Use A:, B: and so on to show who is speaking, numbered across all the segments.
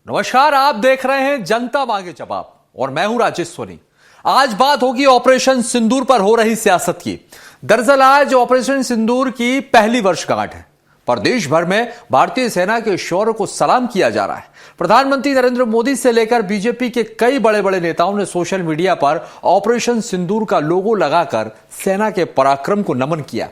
A: नमस्कार, आप देख रहे हैं जनता मांगे जवाब और मैं हूं राजेश सोनी। आज बात होगी ऑपरेशन सिंदूर पर हो रही सियासत की। दरअसल आज ऑपरेशन सिंदूर की पहली वर्षगांठ है। प्रदेश भर में भारतीय सेना के शौर्य को सलाम किया जा रहा है। प्रधानमंत्री नरेंद्र मोदी से लेकर बीजेपी के कई बड़े बड़े नेताओं ने सोशल मीडिया पर ऑपरेशन सिंदूर का लोगो लगाकर सेना के पराक्रम को नमन किया।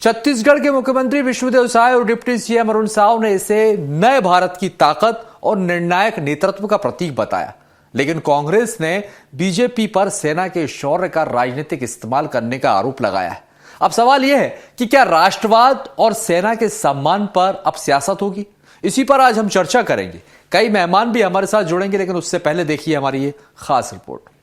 A: छत्तीसगढ़ के मुख्यमंत्री विष्णुदेव साय और डिप्टी सीएम अरुण साव ने इसे नए भारत की ताकत और निर्णायक नेतृत्व का प्रतीक बताया। लेकिन कांग्रेस ने बीजेपी पर सेना के शौर्य का राजनीतिक इस्तेमाल करने का आरोप लगाया है। अब सवाल यह है कि क्या राष्ट्रवाद और सेना के सम्मान पर अब सियासत होगी? इसी पर आज हम चर्चा करेंगे। कई मेहमान भी हमारे साथ जुड़ेंगे, लेकिन उससे पहले देखिए हमारी ये खास रिपोर्ट।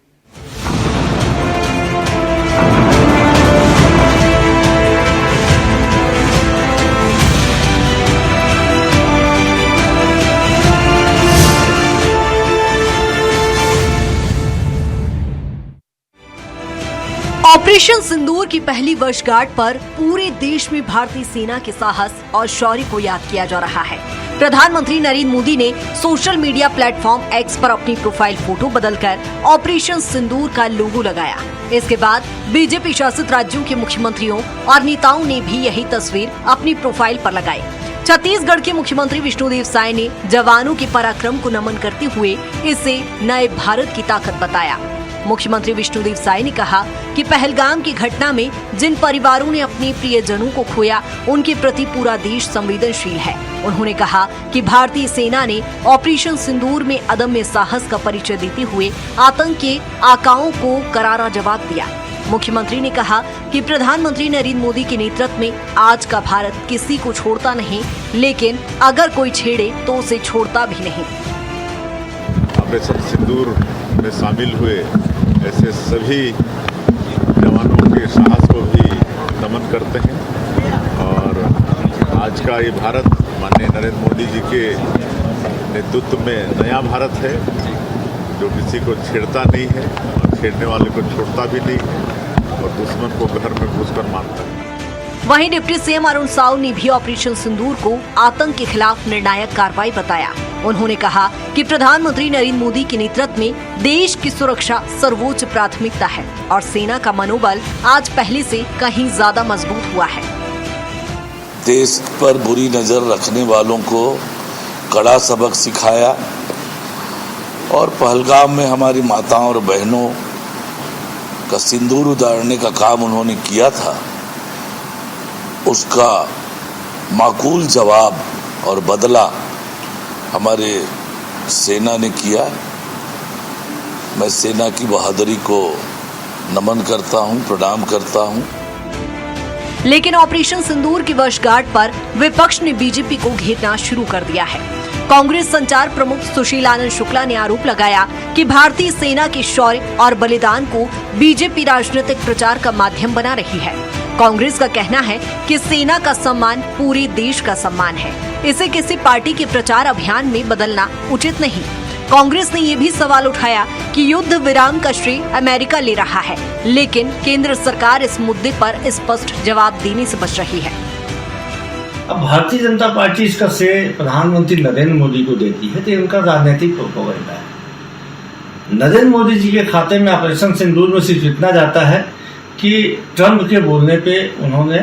B: ऑपरेशन सिंदूर की पहली वर्षगांठ पर पूरे देश में भारतीय सेना के साहस और शौर्य को याद किया जा रहा है। प्रधानमंत्री नरेंद्र मोदी ने सोशल मीडिया प्लेटफॉर्म एक्स पर अपनी प्रोफाइल फोटो बदलकर ऑपरेशन सिंदूर का लोगो लगाया। इसके बाद बीजेपी शासित राज्यों के मुख्यमंत्रियों और नेताओं ने भी यही तस्वीर अपनी प्रोफाइल पर लगाई। छत्तीसगढ़ के मुख्यमंत्री विष्णुदेव साय ने जवानों के पराक्रम को नमन करते हुए इसे नए भारत की ताकत बताया। मुख्यमंत्री विष्णुदेव साय ने कहा कि पहलगाम की घटना में जिन परिवारों ने अपने प्रियजनों को खोया, उनके प्रति पूरा देश संवेदनशील है। उन्होंने कहा कि भारतीय सेना ने ऑपरेशन सिंदूर में अदम्य साहस का परिचय देते हुए आतंक के आकाओं को करारा जवाब दिया। मुख्यमंत्री ने कहा कि प्रधानमंत्री नरेंद्र मोदी के नेतृत्व में आज का भारत किसी को छोड़ता नहीं, लेकिन अगर कोई छेड़े तो उसे छोड़ता भी नहीं।
C: ऑपरेशन सिंदूर में शामिल हुए ऐसे सभी जवानों के साहस को भी नमन करते हैं और आज का ये भारत माननीय नरेंद्र मोदी जी के नेतृत्व में नया भारत है, जो किसी को छेड़ता नहीं है और छेड़ने वाले को छोड़ता भी नहीं है और दुश्मन को घर में घुसकर मारता है।
B: वहीं डिप्टी सीएम अरुण साव ने भी ऑपरेशन सिंदूर को आतंक के खिलाफ निर्णायक कार्रवाई बताया। उन्होंने कहा कि प्रधानमंत्री नरेंद्र मोदी के नेतृत्व में देश की सुरक्षा सर्वोच्च प्राथमिकता है और सेना का मनोबल आज पहले से कहीं ज्यादा मजबूत हुआ है।
D: देश पर बुरी नजर रखने वालों को कड़ा सबक सिखाया और पहलगाम में हमारी माताओं और बहनों का सिंदूर उतारने का काम उन्होंने किया था, उसका माकूल जवाब और बदला हमारे सेना ने किया। मैं सेना की बहादुरी को नमन करता हूं, प्रणाम करता हूं।
B: लेकिन ऑपरेशन सिंदूर की वर्षगांठ पर विपक्ष ने बीजेपी को घेरना शुरू कर दिया है। कांग्रेस संचार प्रमुख सुशील आनंद शुक्ला ने आरोप लगाया कि भारतीय सेना के शौर्य और बलिदान को बीजेपी राजनीतिक प्रचार का माध्यम बना रही है। कांग्रेस का कहना है कि सेना का सम्मान पूरे देश का सम्मान है, इसे किसी पार्टी के प्रचार अभियान में बदलना उचित नहीं। कांग्रेस ने ये भी सवाल उठाया कि युद्ध विराम का श्रेय अमेरिका ले रहा है, लेकिन केंद्र सरकार इस मुद्दे पर स्पष्ट जवाब देने से बच रही है।
E: अब भारतीय जनता पार्टी इसका श्रेय प्रधानमंत्री नरेंद्र मोदी को देती है, तो उनका राजनीतिक प्रोपेगेंडा है। नरेंद्र मोदी जी के खाते में ऑपरेशन सिंदूर में सिर्फ इतना जाता है कि ट्रंप के बोलने पे उन्होंने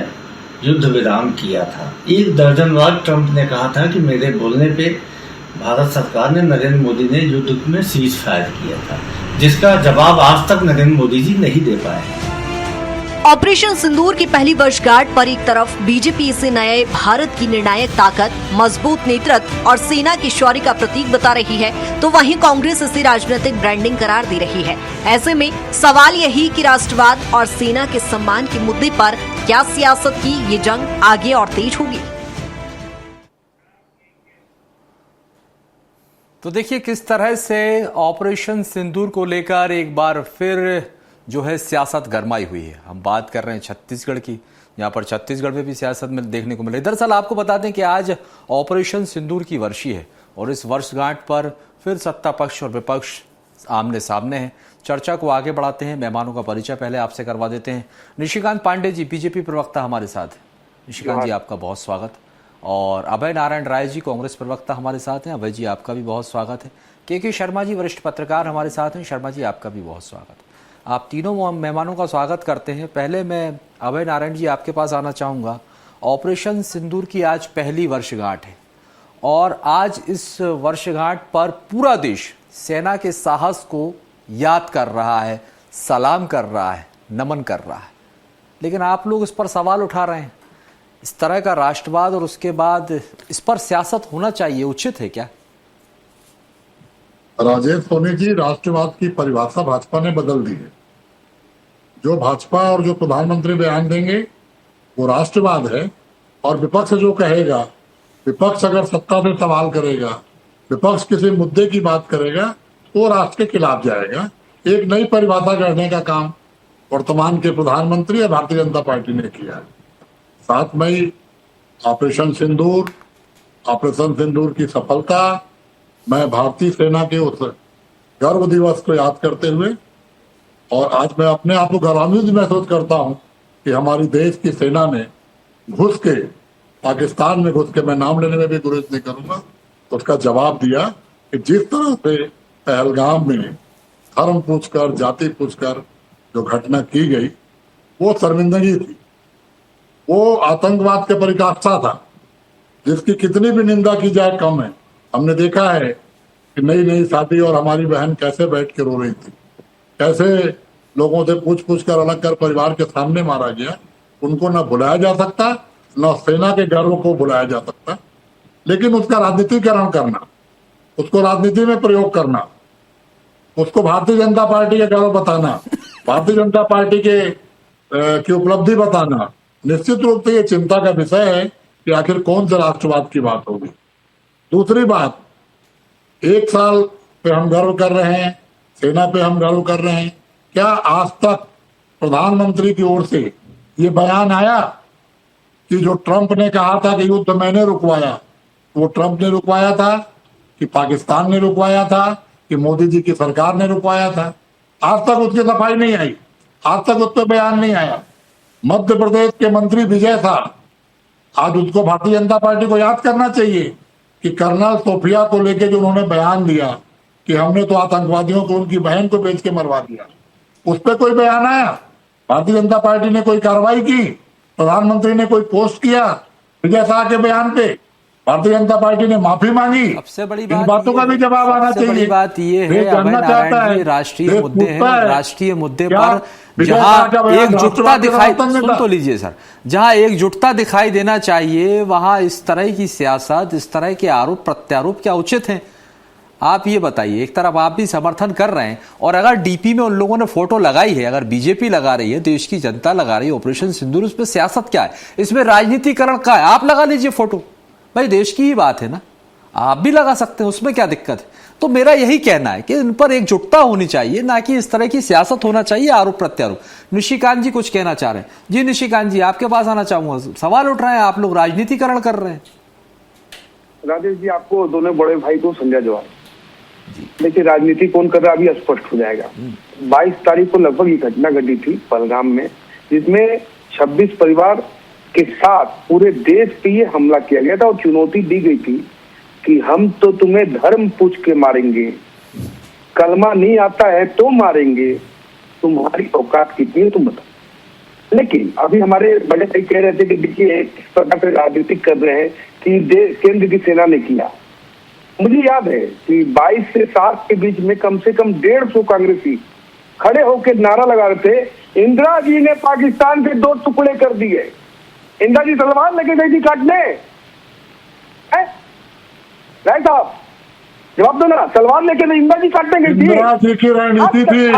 E: युद्ध विराम किया था। 1 दर्जन बार ट्रंप ने कहा था कि मेरे बोलने पे भारत सरकार ने, नरेंद्र मोदी ने युद्ध में सीज फायर किया था, जिसका जवाब आज तक नरेंद्र मोदी जी नहीं दे पाए।
B: ऑपरेशन सिंदूर की पहली वर्षगांठ पर एक तरफ बीजेपी इसे नए भारत की निर्णायक ताकत, मजबूत नेतृत्व और सेना के शौर्य का प्रतीक बता रही है, तो वहीं कांग्रेस इसे राजनीतिक ब्रांडिंग करार दे रही है। ऐसे में सवाल यही कि राष्ट्रवाद और सेना के सम्मान के मुद्दे पर क्या सियासत की ये जंग आगे और तेज होगी?
A: तो देखिए किस तरह से ऑपरेशन सिंदूर को लेकर एक बार फिर जो है सियासत गरमाई हुई है। हम बात कर रहे हैं छत्तीसगढ़ की, यहाँ पर छत्तीसगढ़ में भी सियासत में देखने को मिले। दरअसल आपको बता दें कि आज ऑपरेशन सिंदूर की वर्षी है और इस वर्षगांठ पर फिर सत्ता पक्ष और विपक्ष आमने सामने हैं। चर्चा को आगे बढ़ाते हैं। मेहमानों का परिचय पहले आपसे करवा देते हैं। निशिकांत पांडे जी, बीजेपी प्रवक्ता हमारे साथ। निशिकांत जी, आपका बहुत स्वागत। और अभय नारायण राय जी कांग्रेस प्रवक्ता हमारे साथ हैं। अभय जी आपका भी बहुत स्वागत है। के शर्मा जी वरिष्ठ पत्रकार हमारे साथ हैं। शर्मा जी आपका भी बहुत स्वागत है। आप तीनों मेहमानों का स्वागत करते हैं। पहले मैं अभय नारायण जी आपके पास आना चाहूँगा। ऑपरेशन सिंदूर की आज पहली वर्षगांठ है और आज इस वर्षगांठ पर पूरा देश सेना के साहस को याद कर रहा है, सलाम कर रहा है, नमन कर रहा है। लेकिन आप लोग इस पर सवाल उठा रहे हैं। इस तरह का राष्ट्रवाद और उसके बाद इस पर सियासत होना चाहिए, उचित है क्या?
F: राजेश सोनी जी, राष्ट्रवाद की परिभाषा भाजपा ने बदल दी है। जो भाजपा और जो प्रधानमंत्री बयान देंगे वो राष्ट्रवाद है, और विपक्ष जो कहेगा, विपक्ष अगर सत्ता से सवाल करेगा, विपक्ष किसी मुद्दे की बात करेगा तो राष्ट्र के खिलाफ जाएगा। एक नई परिभाषा करने का काम वर्तमान के प्रधानमंत्री और भारतीय जनता पार्टी ने किया है। 7 मई ऑपरेशन सिंदूर की सफलता, मैं भारतीय सेना के उस गर्व दिवस को याद करते हुए, और आज मैं अपने आप को गौरवान्वित महसूस करता हूं कि हमारी देश की सेना ने घुस के पाकिस्तान में घुस के, मैं नाम लेने में भी गुरेज नहीं करूंगा, उसका जवाब दिया कि जिस तरह से पहलगाम में धर्म पूछकर, जाति पूछकर जो घटना की गई वो शर्मिंदगी थी, वो आतंकवाद के परिकाष्ठा था, जिसकी कितनी भी निंदा की जाए कम है। हमने देखा है कि नई नई शादी और हमारी बहन कैसे बैठ के रो रही थी, कैसे लोगों से पूछ पूछ कर अलग कर परिवार के सामने मारा गया। उनको न भुलाया जा सकता, न सेना के गर्व को भुलाया जा सकता, लेकिन उसका राजनीतिकरण करना, उसको राजनीति में प्रयोग करना, उसको भारतीय जनता पार्टी का गर्व बताना, भारतीय जनता पार्टी की उपलब्धि बताना, निश्चित रूप से ये चिंता का विषय है कि आखिर कौन से राष्ट्रवाद की बात होगी। दूसरी बात, 1 साल पे हम गर्व कर रहे हैं, सेना पे हम गर्व कर रहे हैं। क्या आज तक प्रधानमंत्री की ओर से ये बयान आया कि जो ट्रंप ने कहा था कि युद्ध मैंने रुकवाया, वो ट्रंप ने रुकवाया था कि पाकिस्तान ने रुकवाया था कि मोदी जी की सरकार ने रुकवाया था? आज तक उसकी सफाई नहीं आई, आज तक उस पर बयान नहीं आया। मध्य प्रदेश के मंत्री विजय शाह, आज उसको भारतीय जनता पार्टी को याद करना चाहिए कि कर्नल सोफिया को लेके जो उन्होंने बयान दिया कि हमने तो आतंकवादियों को उनकी बहन को बेच के मरवा दिया, उस पर कोई बयान आया? भारतीय जनता पार्टी ने कोई कार्रवाई की? प्रधानमंत्री ने कोई पोस्ट किया विजय शाह के बयान पे? भारतीय जनता पार्टी ने माफी मांगी?
A: सबसे बड़ी
F: इन बातों का भी जवाब आना चाहिए।
A: बड़ी बात ये है अभय नारायण जी, राष्ट्रीय मुद्दे हैं, राष्ट्रीय मुद्दे पर जहां एकजुटता दिखाई, सुन तो लीजिए सर, जहां एकजुटता दिखाई देना चाहिए वहां इस तरह की सियासत, इस तरह के आरोप प्रत्यारोप क्या उचित हैं? आप ये बताइए। एक तरफ आप भी समर्थन कर रहे हैं, और अगर डीपी में उन लोगों ने फोटो लगाई है, अगर बीजेपी लगा रही है, देश की जनता लगा रही है ऑपरेशन सिंदूर, उस पर सियासत क्या है? इसमें राजनीतिकरण क्या है? आप लगा लीजिए फोटो, भाई देश की ही बात है ना, आप भी लगा सकते हैं, उसमें क्या दिक्कत है? तो मेरा यही कहना है कि इन पर एकजुटता होनी चाहिए, ना कि इस तरह की सियासत होना चाहिए, आरोप प्रत्यारोप। निशिकांत जी कुछ कहना चाह रहे हैं। जी निशिकांत जी, आपके पास आना चाहूंगा। सवाल उठ रहे हैं, आप लोग राजनीतिकरण कर रहे हैं।
G: राजेश जी, आपको दोनों बड़े भाई को संजय जवाब। देखिए, राजनीति कौन कर रहा है अभी स्पष्ट हो जाएगा। 22 तारीख को लगभग ये घटना घटी थी पहलगाम में, जिसमें 26 परिवार के साथ पूरे देश पे ये हमला किया गया था और चुनौती दी गई थी कि हम तो तुम्हें धर्म पूछ के मारेंगे, कलमा नहीं आता है तो मारेंगे, तुम्हारी औकात कितनी है तुम बताओ। लेकिन अभी हमारे बड़े भाई कह रहे थे कि देखिए इस प्रकार से राजनीतिक कर रहे हैं कि केंद्र की सेना ने किया। मुझे याद है कि 22 से 7 के बीच में कम से कम 150 कांग्रेसी खड़े होकर नारा लगा रहे थे, इंदिरा जी ने पाकिस्तान के 2 टुकड़े कर दिए। इंदिरा जी तलवार लेके गई थी काटने, राय साहब जवाब दो ना, तलवार लेके इंदिरा जी काटने गई थी।
F: इंदिरा जी की रणनीति थी,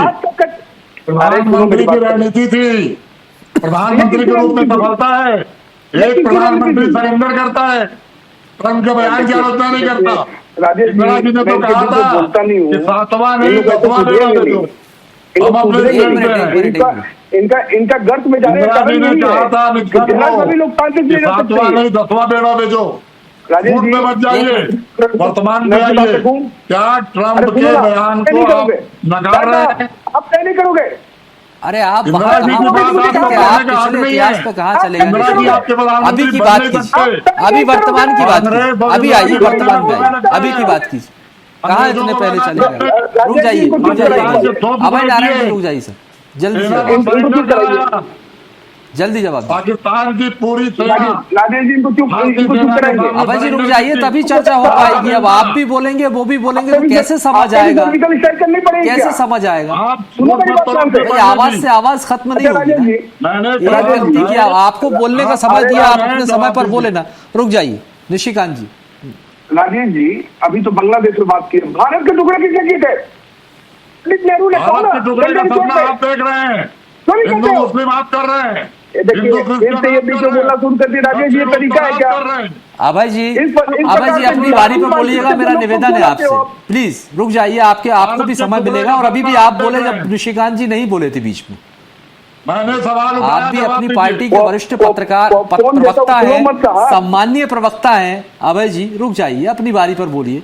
F: प्रधानमंत्री की रणनीति थी, प्रधानमंत्री के रूप में सफलता है। एक प्रधानमंत्री सरेंडर करता है, ट्रंप के बयान की आलोचना नहीं करता। इंदिरा जी ने तो कहा था कि 7वां नहीं 10वां बेड़ा दे दो, हम अपने
G: इनका गर्त में जाने का
F: सभी लोग तांत्रिक 7वां नहीं 10वां बेड़ा भेजो, फूट में मत जाइए, वर्तमान में आइए। क्या ट्रंप के बयान को आप नकार रहे हैं?
G: आप तय नहीं करोगे?
A: अरे आप
F: इंदिरा
A: वहाँ
F: जी की
A: कहाँ
F: बात आप
A: बोलेंगे?
F: लोग
A: आप
F: करने का हक
A: पिछले
F: नहीं
A: इतिहास
F: है।
A: पे कहाँ चले गए?
F: इंदिरा जी आपके प्रधानमंत्री
A: अभी की
F: बन
A: बात
F: नहीं
A: कीजिए,
F: सकते।
A: अभी वर्तमान की बात
F: अंग्रेज
A: कीजिए, अभी आइए वर्तमान में आइए, अभी की बात कीजिए। कहाँ इतने पहले चले गए? रुक जाइए, रुक जाइए, अभय नारायण जी रुक जाइए सर, जल्दी से जवाब, जल्दी जवाब दीजिए।
F: पाकिस्तान की पूरी सेना
G: राजेश जी इनको चुप कराएंगे।
A: अभय जी रुक जाइए, तभी चर्चा हो पाएगी। अब आप भी बोलेंगे, वो भी बोलेंगे, तो कैसे समझ आएगा? कैसे समझ आएगा?
F: आप
G: सुनो मेरी बात ध्यान से।
A: भाई आवाज से आवाज खत्म नहीं होगी ना।
F: मैंने
A: एक व्यक्ति की आपको बोलने का समय दिया, आप अपने समय पर बोले ना। रुक जाइए निशिकांत जी।
G: राजेश जी अभी तो बांग्लादेश में बात की, भारत के टुकड़े किसने किए थे? पंडित नेहरू ने कहा
F: भारत
G: ना,
F: के टुकड़े का
G: लंदन
F: सपना
G: छोड़
F: आप देख रहे हैं,
G: क्यों नहीं
F: हिंदू
G: करते हो?
F: मुस्लिम आप कर रहे हैं।
G: ये देखिए फिर से ये बीच में बोलना शुरू कर दिया। राजेश जी ये तरीका है क्या?
A: अभय जी,
G: इस
A: अभय जी
G: प्रकार
A: अपनी
G: से
A: बारी पर
G: बात
A: बोलिएगा,
G: करते
A: मेरा
G: लोग को
A: निवेदन है
G: क्यों
A: आपसे।
G: बोलते हो?
A: प्लीज रुक जाइए, आपको भी समय मिलेगा। और अभी भी आप बोले जब निशिकांत जी नहीं बोले थे बीच में।
F: मैंने सवाल उठाया,
A: आप भी
F: जवाब
A: अपनी
F: दीजिए।
A: पार्टी के वरिष्ठ पत्रकार प्रवक्ता हैं, सम्मानीय प्रवक्ता हैं। अभय जी रुक जाइए, अपनी बारी पर बोलिए,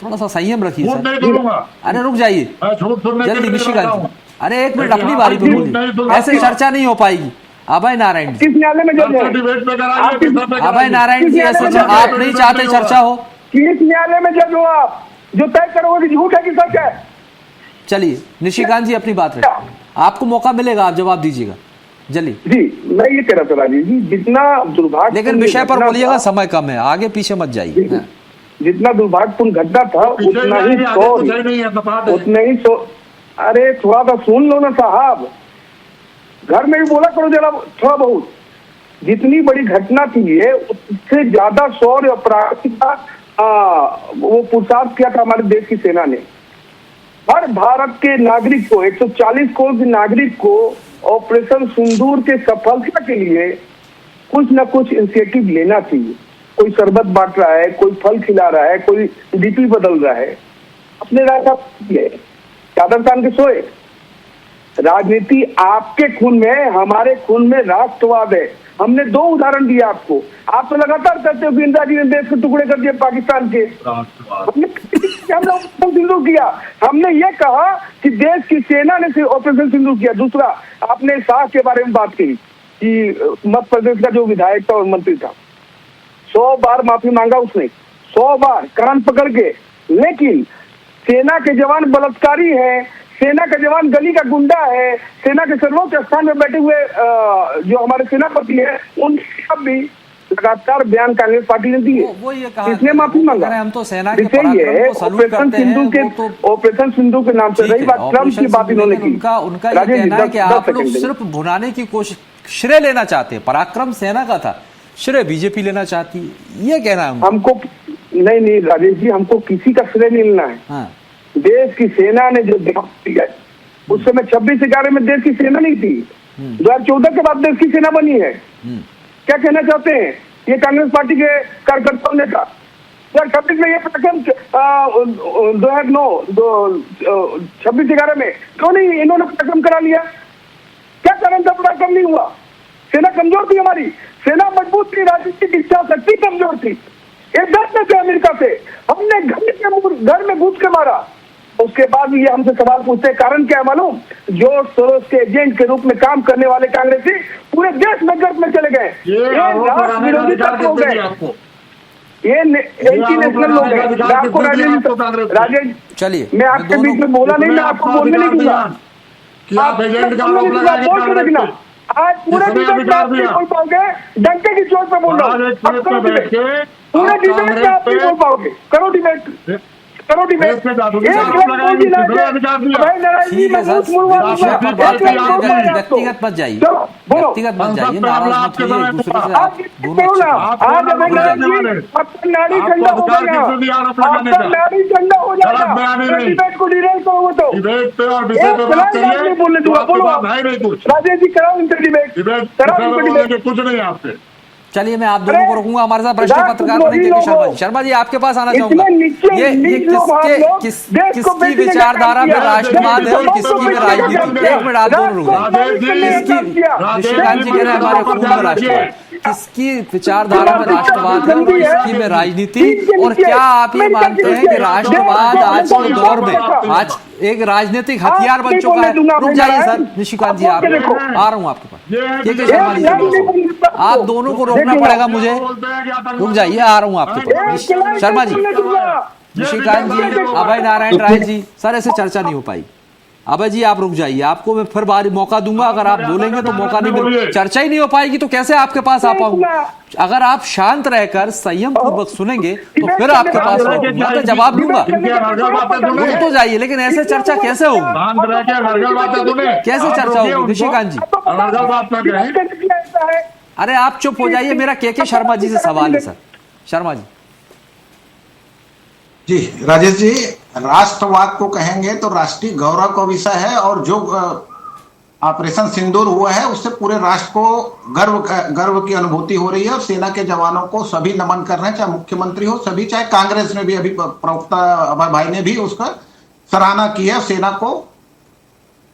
A: थोड़ा सा संयम रखिए
F: झूठ
A: सर।
F: नहीं बोलूंगा,
A: अरे रुक जाइए,
F: मैं झूठ सुनने के
A: जल्दी
F: लिए
A: निशिकांत
F: रहता
A: जी।
F: हूं।
A: अरे एक मिनट
F: देखिए,
A: अपनी बारी
F: आप
A: पर
F: झूठ
A: बोलिए,
F: नहीं सुन
A: ऐसे
F: सकते।
A: चर्चा नहीं हो पाएगी। अभय नारायण जी,
G: किस न्यायालय में जज है?
F: डिबेट पे कराइए,
G: आप किस-
F: विषय पे
A: अभय
F: कराइए।
A: नारायण जी, ऐसे आप नहीं चाहते चर्चा हो?
G: किस न्यायालय में जज हो आप जो तय करोगे कि झूठ है कि सच है?
A: चलिए निशिकांत जी अपनी बात रखिए, आपको मौका मिलेगा, आप जवाब दीजिएगा जल्दी।
G: जी मैं ये कह रहा था राजीव जी, जितना दुर्भाग्य
A: लेकिन विषय पर बोलिएगा, समय कम है, आगे पीछे मत जाइए। हाँ।
G: जितना दुर्भाग्यपूर्ण घटना था
F: पीछे
G: उतना ही
F: जाएंगे, आगे
G: शोर,
F: कुछ है नहीं है, बता दें।
G: उतने ही अरे थोड़ा सा सुन लो ना साहब, घर में भी बोला करो जरा थोड़ा बहुत। जितनी बड़ी घटना थी ये, उससे ज्यादा शौर्य अपराधी का वो पुरुषार्थ किया था हमारे देश की सेना ने। हर भारत के नागरिक को, 140 करोड़ के नागरिक को ऑपरेशन सिंदूर के सफलता के लिए कुछ न कुछ इनिशिएटिव लेना चाहिए। कोई शरबत बांट रहा है, कोई फल खिला रहा है, कोई डीपी बदल रहा है, अपने रास्ता चादर तान के सोए। राजनीति आपके खून में है, हमारे खून में राष्ट्रवाद है। हमने 2 उदाहरण दिए आपको। आप तो लगातार कहते हो कि इंदिरा जी ने देश के टुकड़े कर दिए पाकिस्तान के। हमने ऑपरेशन सिंदूर किया, हमने ये कहा कि देश की सेना ने ऑपरेशन सिंदूर किया। दूसरा, आपने शाह के बारे में बात की कि मध्य प्रदेश का जो विधायक था और मंत्री था, 100 बार माफी मांगा उसने, 100 बार कान पकड़ के। लेकिन सेना के जवान बलात्कारी है, सेना का जवान गली का गुंडा है, सेना के सर्वोच्च स्थान में बैठे हुए जो हमारे सेनापति है, उनका भी लगातार बयान कांग्रेस पार्टी ने दिए।
A: वो ये कहा,
G: इसने माफी मांगा।
A: हम तो सेना के
G: विषय
A: पराक्रम
G: ये
A: को सैल्यूट
G: ऑपरेशन
A: करते हैं,
G: सिंधु के,
A: वो तो
G: ऑपरेशन सिंधु के नाम से
A: ठीक
G: रही
A: है,
G: बात ट्रम्प
A: ऑपरेशन
G: की बात
A: सिंधु,
G: इन्होंने
A: लेकिन
G: की।
A: उनका ये
G: राजेश जी,
A: कहना है कि
G: 10
A: आप लोग
G: सेकंड
A: सिर्फ भुनाने की कोशिश, श्रेय लेना चाहते हैं। पराक्रम सेना का था, श्रेय बीजेपी लेना चाहती है, ये कहना है उनका।
G: हमको नहीं राजेश जी, हमको किसी का श्रेय नहीं लेना है।
A: हाँ।
G: देश की सेना ने जो दिया, उस समय 26/11 में देश की सेना नहीं थी। 2014 के बाद देश की सेना बनी है। क्या कहना चाहते हैं ये कांग्रेस पार्टी के कार्यकर्ताओं ने कहा? 2026 में ये पराक्रम 26/11 में क्यों नहीं इन्होंने पराक्रम करा लिया? क्या कारण था पराक्रम नहीं हुआ? सेना कमजोर थी, हमारी सेना मजबूत थी, राजनीतिक इच्छा शक्ति कमजोर थी। एक डरते थे अमेरिका से, हमने घर में घुस के मारा। उसके बाद भी ये हमसे सवाल पूछते हैं, कारण क्या है मालूम? जोर सोरोस के एजेंट के रूप में काम करने वाले कांग्रेसी पूरे देश में गर्भ में चले गए। ये राष्ट्र विरोधी तत्व हो गए, ये एंटी नेशनल लोग हैं। मैं आपको राजेश,
A: चलिए,
G: मैं आपके बीच में बोला नहीं, मैं आपको बोलने नहीं दूंगा। आप बोल के देखना, आज पूरे डिबेट में आप नहीं बोल पाओगे, डंके की चोट पे बोल रहा हूँ। पूरे डिबेट में आप नहीं बोल पाओगे। करो डिबेट, करो डिबेट।
A: ठीक है सर, व्यक्तिगत मत जाइए, व्यक्तिगत मत जाइए, नाराज मत होइए एक दूसरे से। आप दोनों
G: आज आपका नाड़ी ठंडा हो गया, आपका नाड़ी ठंडा हो जाएगा। डिबेट को डिरेल करोगे तो
F: डिबेट पे और विषय पे बात करिए,
G: बोलने दूंगा। बोलो
F: है नहीं कुछ।
G: राजेश जी, कराओ इनसे डिबेट, कराओ इनसे डिबेट।
F: कुछ नहीं आपसे।
A: चलिए, मैं आप दोनों को रोकूंगा। हमारे साथ वरिष्ठ पत्रकार बनेंगे शर्मा जी। शर्मा जी, आपके पास आना चाहूंगा। ये किसकी विचारधारा में राष्ट्रवाद है और किसकी में राजनीति? एक मिनट, आप दोनों रुक जाइए। निशिकांत जी कह रहे हैं हमारे खून में राष्ट्रवाद, किसकी विचारधारा में राष्ट्रवाद है और किसकी में राजनीति, और क्या आप ये मानते हैं कि राष्ट्रवाद आज के दौर में आज एक राजनीतिक हथियार बन चुका है? रुक जाइए सर निशिकांत जी, आप आ रहा हूं आपके पास। के शर्मा जी, आप दोनों को रोकना पड़ेगा मुझे, रुक जाइए, आ रहा हूं आपके पास। शर्मा जी, निशिकांत जी, अभय नारायण राय जी, सर ऐसे चर्चा नहीं हो पाई। अभय जी आप रुक जाइए, आपको मैं फिर बारी मौका दूंगा, अगर आप बोलेंगे तो मौका नहीं मिलेगा, चर्चा ही नहीं हो पाएगी तो कैसे आपके पास आ पाऊंगा? अगर आप शांत रहकर संयम पूर्वक सुनेंगे तो फिर आपके पास मैं तो जवाब दूंगा। रुक तो जाइए, लेकिन ऐसे चर्चा कैसे होगी? कैसे चर्चा होगी निशिकांत जी? अरे आप चुप हो जाइए, मेरा के शर्मा जी से सवाल है। सर शर्मा जी।
H: जी राजेश जी, राष्ट्रवाद को कहेंगे तो राष्ट्रीय गौरव का विषय है, और जो ऑपरेशन सिंदूर हुआ है उससे पूरे राष्ट्र को गर्व की अनुभूति हो रही है, और सेना के जवानों को सभी नमन कर रहे हैं, चाहे मुख्यमंत्री हो सभी, चाहे कांग्रेस में भी अभी प्रवक्ता अभय भाई ने भी उसका सराहना की है, सेना को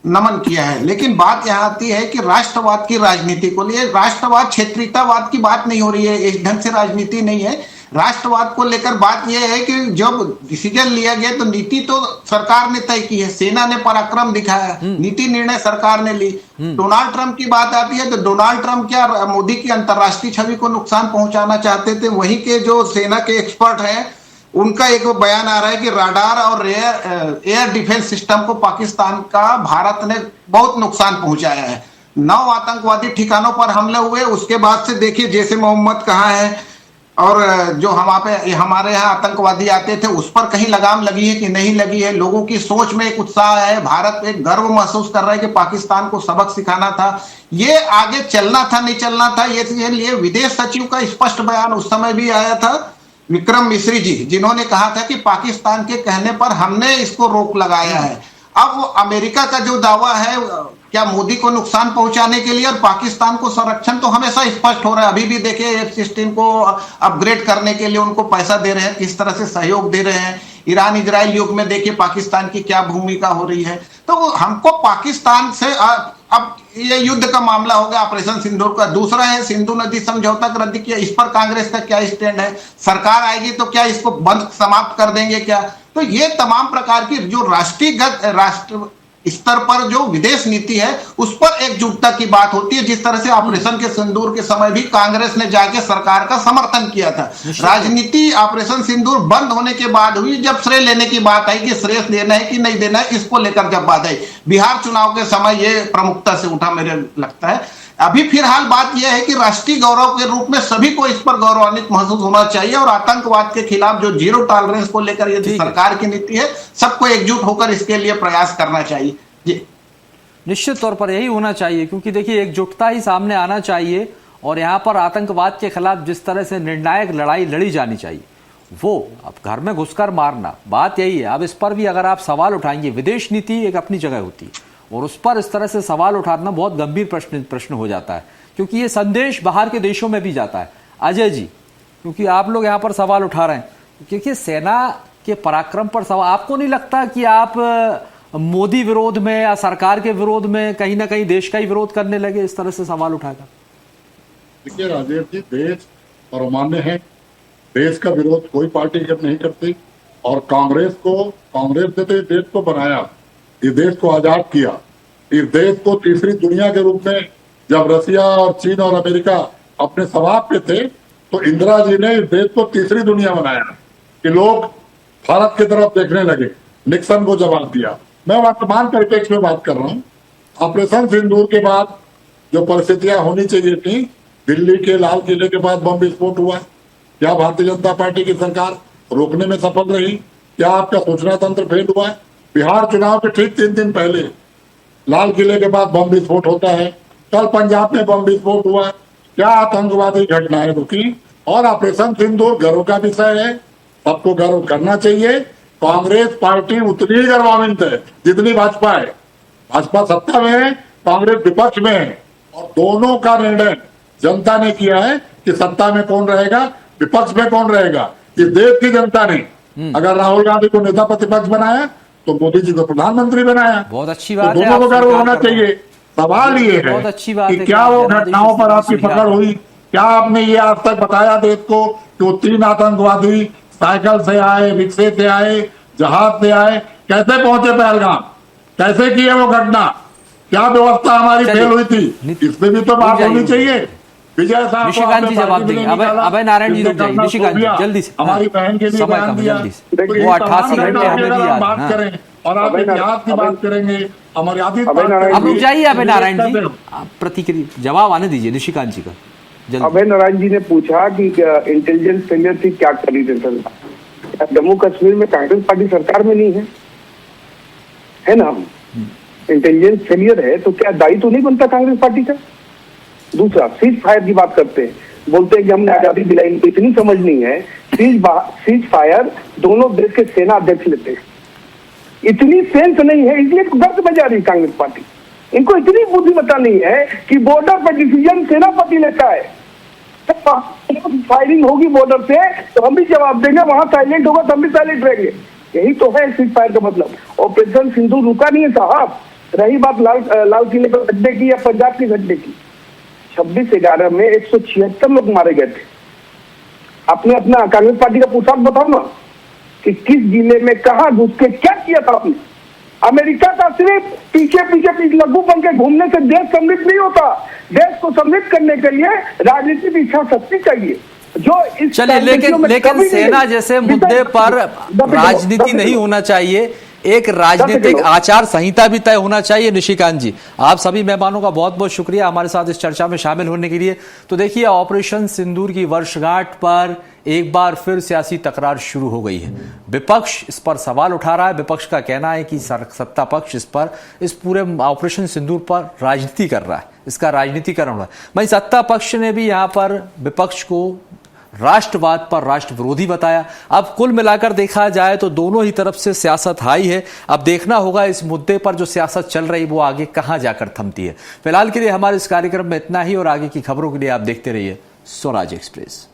H: नमन किया है। लेकिन बात यहां आती है कि राष्ट्रवाद की राजनीति को लिए, राष्ट्रवाद क्षेत्रीयतावाद की बात नहीं हो रही है, इस ढंग से राजनीति नहीं है। राष्ट्रवाद को लेकर बात यह है कि जब डिसीजन लिया गया तो नीति तो सरकार ने तय की है, सेना ने पराक्रम दिखाया, नीति निर्णय सरकार ने ली। डोनाल्ड ट्रंप की बात आती है तो डोनाल्ड ट्रंप क्या मोदी की अंतर्राष्ट्रीय छवि को नुकसान पहुंचाना चाहते थे? वहीं के जो सेना के एक्सपर्ट हैं उनका एक बयान आ रहा है कि राडार और एयर डिफेंस सिस्टम को पाकिस्तान का भारत ने बहुत नुकसान पहुंचाया है। 9 आतंकवादी ठिकानों पर हमले हुए, उसके बाद से देखिए जैसे मोहम्मद कहाँ है, और जो हमारे यहाँ आतंकवादी आते थे उस पर कहीं लगाम लगी है कि नहीं लगी है? लोगों की सोच में एक उत्साह है, भारत एक गर्व महसूस कर रहा है कि पाकिस्तान को सबक सिखाना था, ये आगे चलना था, नहीं चलना था। ये लिए विदेश सचिव का स्पष्ट बयान उस समय भी आया था, विक्रम मिश्री जी, जिन्होंने कहा था कि पाकिस्तान के कहने पर हमने इसको रोक लगाया है। अब अमेरिका का जो दावा है क्या मोदी को नुकसान पहुंचाने के लिए और पाकिस्तान को संरक्षण, तो हमेशा स्पष्ट हो रहा है। अभी भी देखिए F-16 को अपग्रेड करने के लिए उनको पैसा दे रहे हैं, किस तरह से सहयोग दे रहे हैं। ईरान इजराइल युग में देखिए पाकिस्तान की क्या भूमिका हो रही है। तो हमको पाकिस्तान से अब ये युद्ध का मामला हो गया ऑपरेशन सिंदूर का। दूसरा है सिंधु नदी समझौता का रद्द किया, इस पर कांग्रेस का क्या स्टैंड है? सरकार आएगी तो क्या इसको बंद समाप्त कर देंगे क्या? तो ये तमाम प्रकार की जो राष्ट्र स्तर पर जो विदेश नीति है उस पर एकजुटता की बात होती है। जिस तरह से ऑपरेशन के सिंदूर के समय भी कांग्रेस ने जाके सरकार का समर्थन किया था। राजनीति ऑपरेशन सिंदूर बंद होने के बाद हुई, जब श्रेय लेने की बात आई कि श्रेय देना है कि नहीं देना है, इसको लेकर जब बात आई बिहार चुनाव के समय ये प्रमुखता से उठा मेरे लगता है। अभी फिलहाल बात यह है कि राष्ट्रीय गौरव के रूप में सभी को इस पर गौरवान्वित महसूस होना चाहिए, और आतंकवाद के खिलाफ जो जीरो टॉलरेंस को लेकर यदि सरकार की नीति है, सबको एकजुट होकर इसके लिए प्रयास करना चाहिए। जी
A: निश्चित तौर पर यही होना चाहिए, क्योंकि देखिए एकजुटता ही सामने आना चाहिए, और यहाँ पर आतंकवाद के खिलाफ जिस तरह से निर्णायक लड़ाई लड़ी जानी चाहिए, वो अब घर में घुसकर मारना, बात यही है। अब इस पर भी अगर आप सवाल उठाएंगे, विदेश नीति एक अपनी जगह होती है, और उस पर इस तरह से सवाल उठाना बहुत गंभीर प्रश्न हो जाता है, क्योंकि ये संदेश बाहर के देशों में भी जाता है। अजय जी, क्योंकि आप लोग यहाँ पर सवाल उठा रहे हैं, क्योंकि सेना के पराक्रम पर सवाल, आपको नहीं लगता कि आप मोदी विरोध में या सरकार के विरोध में कहीं ना कहीं देश का ही विरोध करने लगे इस तरह से सवाल उठाकर?
F: देखिए राजेश जी, देश परमान्य है, देश का विरोध कोई पार्टी जब नहीं करती, और कांग्रेस ने तो देश को बनाया, इस देश को आजाद किया, इस देश को तीसरी दुनिया के रूप में जब रसिया और चीन और अमेरिका अपने सवाब पे थे, तो इंदिरा जी ने इस देश को तीसरी दुनिया बनाया कि लोग भारत की तरफ देखने लगे, निक्सन को जवाब दिया। मैं वर्तमान परिप्रेक्ष्य में बात कर रहा हूँ। ऑपरेशन सिंदूर के बाद जो परिस्थितियां होनी चाहिए थी, दिल्ली के लाल किले के पास बम विस्फोट हुआ, क्या भारतीय जनता पार्टी की सरकार रोकने में सफल रही? क्या आपका सूचना तंत्र फेल हुआ? बिहार चुनाव के ठीक 3 दिन पहले लाल किले के पास बम विस्फोट होता है, कल पंजाब में बम विस्फोट हुआ, क्या आतंकवादी घटनाएं रुकी? और ऑपरेशन सिंदूर गर्व का विषय है, सबको गर्व करना चाहिए। कांग्रेस पार्टी उतनी ही गर्वान्वित है जितनी भाजपा है। भाजपा सत्ता में है, कांग्रेस विपक्ष में है, और दोनों का निर्णय जनता ने किया है कि सत्ता में कौन रहेगा, विपक्ष में कौन रहेगा। इस देश की जनता ने अगर राहुल गांधी को नेता प्रतिपक्ष बनाया तो मोदी जी को प्रधानमंत्री बनाया।
A: बहुत अच्छी बात है,
F: दोनों को गर्व होना चाहिए। सवाल ये है कि क्या वो घटनाओं पर आपकी पकड़ हुई, क्या आपने ये आज तक बताया देश को कि वो 3 आतंकवादी साइकिल से आए, रिक्शे से आए, जहाज से आए, कैसे पहुंचे पहलगाम, कैसे किए वो घटना, क्या व्यवस्था हमारी फेल हुई थी, इसमें भी तो बात होनी चाहिए। विजय साहब
A: निशिकांत जी जवाब देंगे। अभय नारायण जी रुक जाइए। निशिकांत जी जल्दी से,
F: हमारी बहन के लिए बयान दिया।
A: वो 88 घंटे हमें भी याद।
F: बात करें और आप इतिहास की बात करेंगे, हमारी आदि।
A: अब रुक जाइए अभय नारायण जी, प्रतिक्रिया जवाब आने दीजिए निशिकांत जी का।
G: अभय नारायण जी ने पूछा कि इंटेलिजेंस फेलियर थी, क्या करी सरकार। जम्मू कश्मीर में कांग्रेस पार्टी सरकार में नहीं है ना। इंटेलिजेंस फेलियर है तो क्या दायित्व तो नहीं बनता कांग्रेस पार्टी का। दूसरा, सीज फायर की बात करते हैं, बोलते हैं कि हमने आजादी दिलाई। इनको इतनी समझ नहीं है, सीज फायर दोनों देश के सेना अध्यक्ष लेते हैं। इतनी सेंस नहीं है, इसलिए गर्द में जा रही कांग्रेस पार्टी। इनको इतनी बुद्धिमत्ता नहीं है कि बॉर्डर पर डिसीजन सेनापति लेता है। फायरिंग होगी बॉर्डर से तो हम भी जवाब देंगे, वहां साइलेंट होगा तो हम भी साइलेंट रहेंगे। यही तो है सीज फायर का मतलब। ऑपरेशन सिंदूर रुका नहीं है साहब। रही बात लाल किले पर घटने की या पंजाब की घटने की, 26/11 में 176 लोग मारे गए थे। आपने अपना कांग्रेस पार्टी का पोशाक बताओ ना कि किस जिले में कहां घुस के क्या किया था आपने। अमेरिका का सिर्फ पीछे लघु बन के घूमने से देश समृद्ध नहीं होता। देश को समृद्ध करने के लिए राजनीतिक इच्छा शक्ति चाहिए, जो इस
A: चलिए। लेकिन सेना जैसे मुद्दे पर राजनीति नहीं होना चाहिए, एक राजनीतिक आचार संहिता भी तय होना चाहिए। निशिकांत जी, आप सभी मेहमानों का बहुत बहुत शुक्रिया हमारे साथ इस चर्चा में शामिल होने के लिए। तो देखिए, ऑपरेशन सिंदूर की वर्षगांठ पर एक बार फिर सियासी तकरार शुरू हो गई है। विपक्ष इस पर सवाल उठा रहा है। विपक्ष का कहना है कि सत्ता पक्ष इस पूरे ऑपरेशन सिंदूर पर राजनीति कर रहा है, इसका राजनीतिकरण हो रहा है। वहीं सत्ता पक्ष ने भी यहां पर विपक्ष को राष्ट्रवाद पर राष्ट्र विरोधी बताया। अब कुल मिलाकर देखा जाए तो दोनों ही तरफ से सियासत हाई है। अब देखना होगा इस मुद्दे पर जो सियासत चल रही वो आगे कहां जाकर थमती है। फिलहाल के लिए हमारे इस कार्यक्रम में इतना ही, और आगे की खबरों के लिए आप देखते रहिए स्वराज एक्सप्रेस।